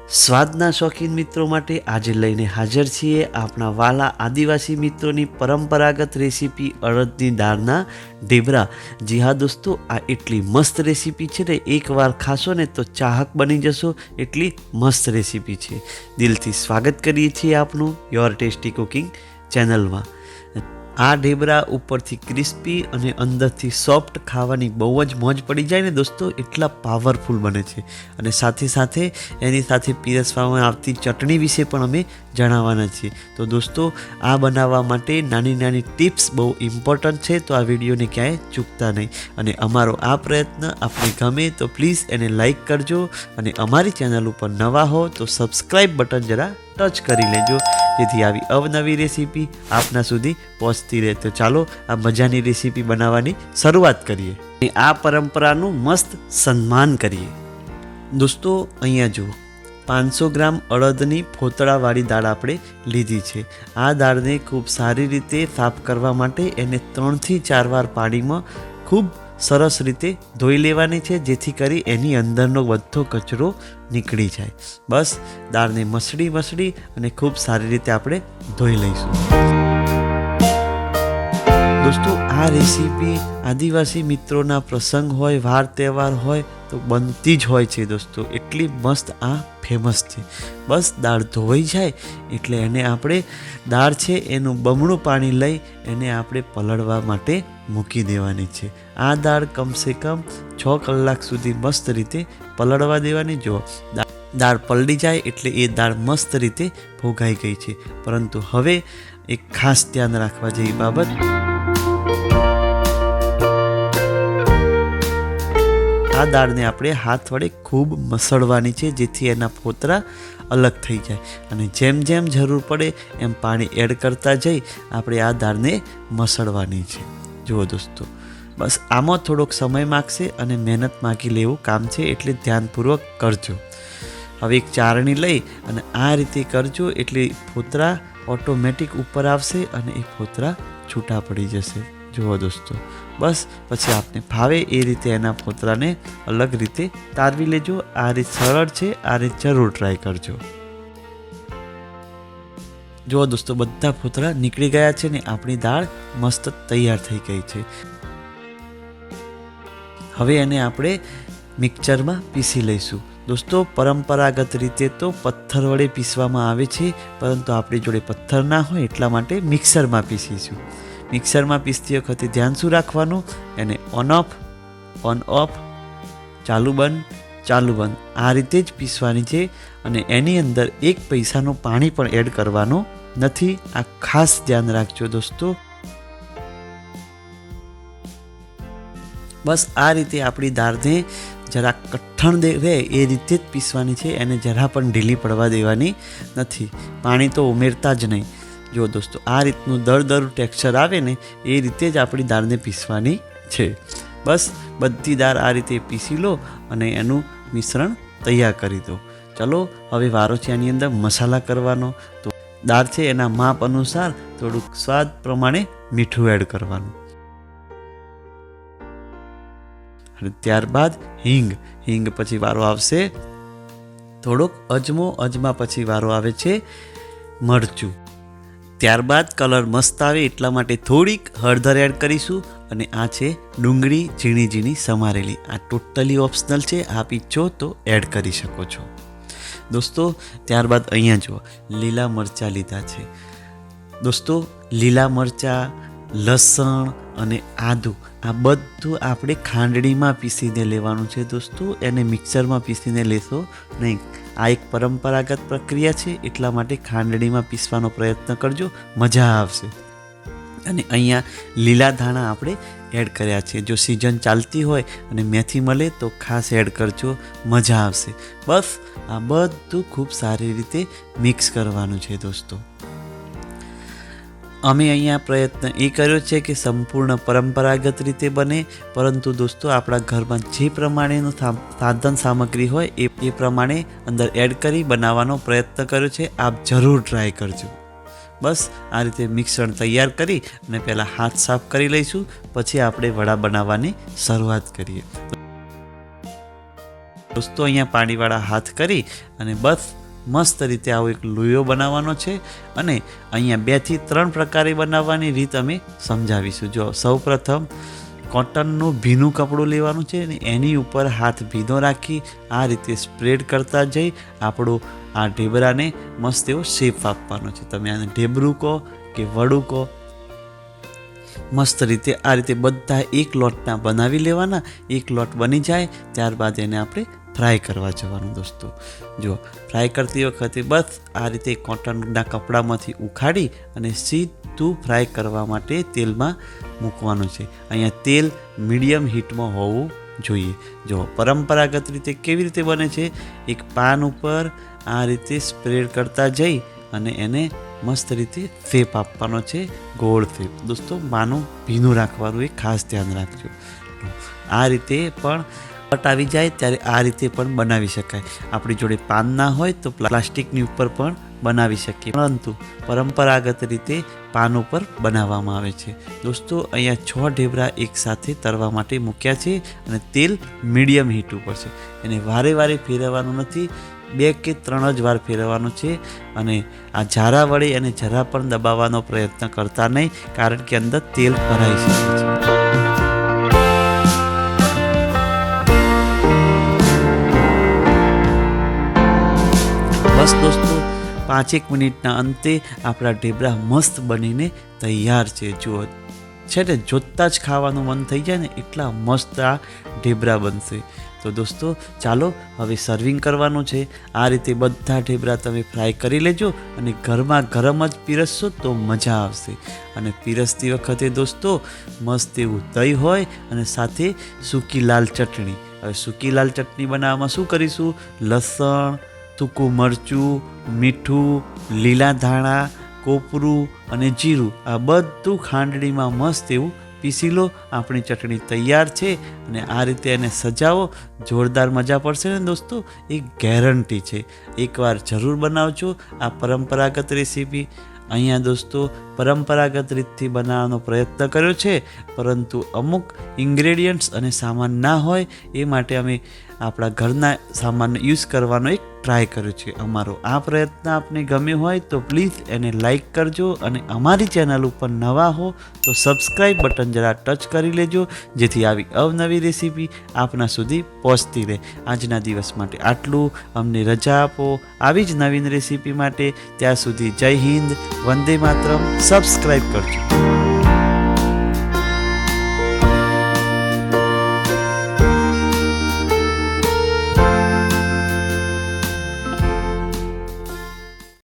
સ્વાદના શોખીન મિત્રો માટે આજે લઈને હાજર છીએ આપણા વાલા આદિવાસી મિત્રોની પરંપરાગત રેસીપી અડદની દાળના ઢેબરા। જી હા દોસ્તો, આ એટલી મસ્ત રેસીપી છે ને, એકવાર ખાશો ને તો ચાહક બની જશો, એટલી મસ્ત રેસીપી છે। દિલથી સ્વાગત કરીએ છીએ આપનું યોર ટેસ્ટી કુકિંગ ચેનલમાં। આ ઢેબરા ઉપરથી ક્રિસ્પી અને અંદરથી સોફ્ટ, ખાવાની બહુ જ મોજ પડી જાય ને દોસ્તો, એટલા પાવરફુલ બને છે। અને સાથે સાથે એની સાથે પીરસવામાં આવતી ચટણી વિશે પણ અમે જણાવવાના છીએ। તો દોસ્તો, આ બનાવવા માટે નાની નાની ટિપ્સ બહુ ઇમ્પોર્ટન્ટ છે, તો આ વિડીયોને ક્યાંય ચૂકતા નહીં। અને અમારો આ પ્રયત્ન આપને ગમે તો પ્લીઝ એને લાઈક કરજો, અને અમારી ચેનલ ઉપર નવા હો તો સબસ્ક્રાઈબ બટન જરા ટચ કરી લેજો, જેથી આવી અવનવી રેસીપી આપના સુધી પહોંચતી રહે। તો ચાલો આ મજાની રેસીપી બનાવવાની શરૂઆત કરીએ અને આ પરંપરાનું મસ્ત સન્માન કરીએ। દોસ્તો, અહીંયા જુઓ, 500 ગ્રામ અડદની ફોતળાવાળી દાળ આપણે લીધી છે। આ દાળને ખૂબ સારી રીતે સાફ કરવા માટે એને 3 થી 4 વાર પાણીમાં ખૂબ સરસ રીતે ધોઈ લેવાની છે, જેથી કરી એની અંદરનો બધો કચરો નીકળી જાય। બસ દાળને મસળી અને ખૂબ સારી રીતે આપણે ધોઈ લઈશું। દોસ્તો, આ રેસીપી આદિવાસી મિત્રોના પ્રસંગ હોય, વાર તહેવાર હોય તો બનતી જ હોય છે દોસ્તો, એટલી મસ્ત આ ફેમસ છે। બસ દાળ ધોવાઈ જાય એટલે એને આપણે દાળ છે એનું બમણું પાણી લઈ એને આપણે પલળવા માટે મૂકી દેવાની છે। આ દાળ કમસે કમ 6 કલાક સુધી મસ્ત રીતે પલળવા દેવાની। જો દાળ પલળી જાય એટલે એ દાળ મસ્ત રીતે ભોગાઈ ગઈ છે। પરંતુ હવે એક ખાસ ધ્યાન રાખવા જેવી બાબત, આ દાળને આપણે હાથ વડે ખૂબ મસળવાની છે, જેથી એના ફોતરા અલગ થઈ જાય। અને જેમ જેમ જરૂર પડે એમ પાણી એડ કરતા જઈ આપણે આ દાળને મસળવાની છે। જુઓ દોસ્તો, બસ આમાં થોડોક સમય માગશે અને મહેનત માગી લેવું કામ છે, એટલે ધ્યાનપૂર્વક કરજો। હવે એક ચારણી લઈ અને આ રીતે કરજો, એટલે ફોતરા ઓટોમેટિક ઉપર આવશે અને એ ફોતરા છૂટા પડી જશે। જુઓ દોસ્તો, બસ પછી આપને ફાવે એ રીતે એના ફોતરાને અલગ રીતે તારવી લેજો। આ રીત સરળ છે, આ રીત જરૂર ટ્રાય કરજો। જુઓ દોસ્તો, બધા ફોતરા નીકળી ગયા છે ને આપણી દાળ મસ્ત તૈયાર થઈ ગઈ છે। હવે એને આપણે મિક્સરમાં પીસી લઈશું। દોસ્તો, પરંપરાગત રીતે તો પથ્થર વડે પીસવામાં આવે છે, પરંતુ આપણી જોડે પથ્થર ના હોય એટલા માટે મિક્સરમાં પીસીશું। મિક્સરમાં પીસતી વખતે ધ્યાન શું રાખવાનું, એને ઓન ઓફ, ચાલુ બંધ આ રીતે જ પીસવાની છે। અને એની અંદર 1 પૈસાનું પાણી પણ એડ કરવાનું નથી, આ ખાસ ધ્યાન રાખજો દોસ્તો। બસ આ રીતે આપણી દાળને જરા કઠણ રહે એ રીતે જ પીસવાની છે, એને જરા પણ ઢીલી પડવા દેવાની નથી, પાણી તો ઉમેરતા જ નહીં। જો દોસ્તો, આ રીતનું દરદરું ટેક્સચર આવે ને એ રીતે જ આપણી દાળને પીસવાની છે। બસ બધી દાળ આ રીતે પીસી લો અને એનું મિશ્રણ તૈયાર કરી દો। ચલો હવે વારો છે આની અંદર મસાલા કરવાનો। તો દાળ છે એના માપ અનુસાર થોડુંક સ્વાદ પ્રમાણે મીઠું એડ કરવાનું, અને ત્યારબાદ હિંગ પછી વારો આવશે થોડોક અજમા પછી વારો આવે છે મરચું। ત્યારબાદ કલર મસ્ત આવે એટલા માટે થોડીક હળદર એડ કરીશું, અને આ છે ડુંગળી ઝીણી સમારેલી। આ ટોટલી ઓપ્શનલ છે, આપ ઈચ્છો તો એડ કરી શકો છો દોસ્તો। ત્યારબાદ અહીંયા જુઓ, લીલા મરચાં લીધા છે દોસ્તો। લીલા મરચાં, લસણ અને આદું આ બધું આપણે ખાંડણીમાં પીસીને લેવાનું છે દોસ્તો, એને મિક્સરમાં પીસીને લેશો નહીં। આ એક પરંપરાગત પ્રક્રિયા છે, એટલા માટે ખાંડણીમાં પીસવાનો પ્રયત્ન કરજો, મજા આવશે। અને અહીંયા લીલા ધાણા આપણે એડ કર્યા છે। જો સિઝન ચાલતી હોય અને મેથી મળે તો ખાસ એડ કરજો, મજા આવશે। બસ આ બધું ખૂબ સારી રીતે મિક્સ કરવાનું છે દોસ્તો। અમે અહીંયા પ્રયત્ન એ કર્યો છે કે સંપૂર્ણ પરંપરાગત રીતે બને, પરંતુ દોસ્તો આપણા ઘરમાં જે પ્રમાણેનું સાધન સામગ્રી હોય એ પ્રમાણે અંદર એડ કરી બનાવવાનો પ્રયત્ન કર્યો છે, આપ જરૂર ટ્રાય કરજો। બસ આ રીતે મિશ્રણ તૈયાર કરી અને પહેલાં હાથ સાફ કરી લઈશું, પછી આપણે વડા બનાવવાની શરૂઆત કરીએ। દોસ્તો અહીંયા પાણીવાળા હાથ કરી અને બસ મસ્ત રીતે આવો એક લોયો બનાવવાનો છે અને અહીંયા 2 થી 3 પ્રકારે બનાવવાની રીત અમે સમજાવીશું. જો સૌપ્રથમ કોટનનું ભીનું કપડું લેવાનું છે અને એની ઉપર હાથ ભીનો રાખી આ રીતે સ્પ્રેડ કરતા જઈ આપણો આ ઢેબરાને મસ્ત એવો શેપ આપવાનો છે. તમે આને ઢેબરું કહો કે વડું કહો. મસ્ત રીતે આ રીતે બધા એક લોટના બનાવી લેવાના. એક લોટ બની જાય ત્યારબાદ એને આપણે ફ્રાય કરવા જવાનું. દોસ્તો જો ફ્રાય કરતી વખતે બસ આ રીતે કોટનના કપડામાંથી ઉખાડી અને સીધું ફ્રાય કરવા માટે તેલમાં મૂકવાનું છે. અહીંયા તેલ મીડિયમ હીટમાં હોવું જોઈએ. જો પરંપરાગત રીતે કેવી રીતે બને છે, એક પાન ઉપર આ રીતે સ્પ્રેડ કરતા જઈ અને એને મસ્ત રીતે શેપ આપવાનો છે, ગોળ શેપ. દોસ્તો માનું ભીનું રાખવાનું એ ખાસ ધ્યાન રાખજો. આ રીતે પણ કટ આવી જાય ત્યારે આ રીતે પણ બનાવી શકાય. આપણી જોડે પાન ના હોય તો પ્લાસ્ટિકની ઉપર પણ બનાવી શકીએ, પરંતુ પરંપરાગત રીતે પાન ઉપર બનાવવામાં આવે છે. દોસ્તો અહીંયા 6 ઢેબરા એકસાથે તળવા માટે મૂક્યા છે અને તેલ મીડિયમ હીટ ઉપર છે. એને વારે વારે ફેરવવાનું નથી, 2 કે 3 જ વાર ફેરવવાનું છે. અને આ ઝારા વડે એને જરા પણ દબાવવાનો પ્રયત્ન કરતા નહીં, કારણ કે અંદર તેલ ભરાઈ શકે છે. બસ દોસ્તો 5 મિનિટના અંતે આપણા ઢેબરા મસ્ત બનીને તૈયાર છે. જુઓ છે ને, જોતાં જ ખાવાનું મન થઈ જાય ને એટલા મસ્ત આ ઢેબરા બનશે. તો દોસ્તો ચાલો હવે સર્વિંગ કરવાનું છે. આ રીતે બધા ઢેબરા તમે ફ્રાય કરી લેજો અને ગરમા ગરમ જ પીરસશો તો મજા આવશે. અને પીરસતી વખતે દોસ્તો મસ્ત એવું દહીં હોય અને સાથે સૂકી લાલ ચટણી. હવે સૂકી લાલ ચટણી બનાવવામાં શું કરીશું, લસણ, સૂકું મરચું, મીઠું, લીલા ધાણા, કોપરું અને જીરું આ બધું ખાંડણીમાં મસ્ત એવું પીસી લો. આપણી ચટણી તૈયાર છે અને આ રીતે એને સજાવો, જોરદાર મજા પડશે ને દોસ્તો, એ ગેરંટી છે. એકવાર જરૂર બનાવજો આ પરંપરાગત રેસીપી. અહીંયા દોસ્તો પરંપરાગત રીતથી બનાવવાનો પ્રયત્ન કર્યો છે, પરંતુ અમુક ઇન્ગ્રેડિયન્ટ્સ અને સામાન ના હોય એ માટે અમે આપણા ઘરના સામાનનો યુઝ કરવાનો એક ટ્રાય કર્યો છે. અમારો આ પ્રયત્ન આપને ગમ્યો હોય તો પ્લીઝ એને લાઈક કરજો અને અમારી ચેનલ ઉપર નવા હો તો સબસ્ક્રાઈબ બટન જરા ટચ કરી લેજો, જેથી આવી અવનવી રેસીપી આપના સુધી પહોંચતી રહે. આજના દિવસ માટે આટલું. અમને રજા આપો આવી જ નવીન રેસીપી માટે. ત્યાં સુધી જય હિન્દ, વંદે માતરમ. સબસ્ક્રાઈબ કરજો.